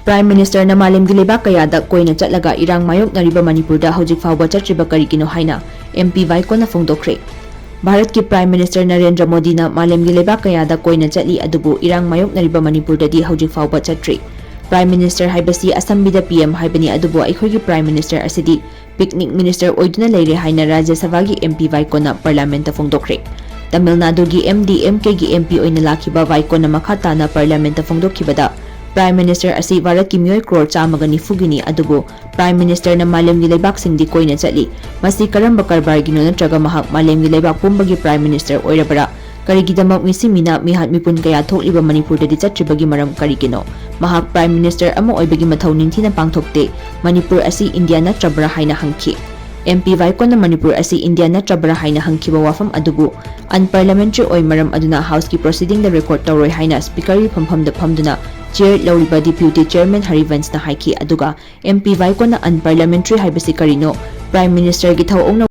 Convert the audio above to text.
Prime Minister na malemgi leibak kayada koina chatlaga irang mayoknariba Manipurda hojik fauba chtriba keigno haina MP VAIKO na fongdokhrे. Bharat ki Prime Minister Narendra Modi na malemgi leibak kayada koina chatli adubu irang mayoknariba Manipurda di hojik fauba chatri. Prime Minister Haibasi Assemblyda PM Haibani adubu aikhogi Prime Minister asidi picnic minister oiduna leire haina Rajya Sabhagi MP VAIKO na Parliament fongdokhrे. Tamil Nadugi MD MK gi MP oina lakhiba VAIKO na makhata na Parliament fongdokhibada Prime Minister asi Bharat ki miyoi crore chamagani fugini adubu Prime Minister na malemgi leibak singdi koina chatli masi karamba karbar gino natraga mahak malemgi leibak pumbagi Prime Minister oirabara karigidamak misimina mihat mipun kaya thokliba Manipur dadi chatribagi maram karigino mahak Prime Minister ama oibagi mathau ningthina pangthokte Manipur asi India natrabara haina hangki MP VAIKO na Manipur asi India natrabara haina hangkiba wafam adubu unparliamentary oi maram aduna house ki proceeding da record tawroi haina speaker ri phampham da phamduna chair lauriba deputy chairman Harivans na haiki aduga MP VAIKO na unparliamentary haibasi karino Prime Minister gi thawong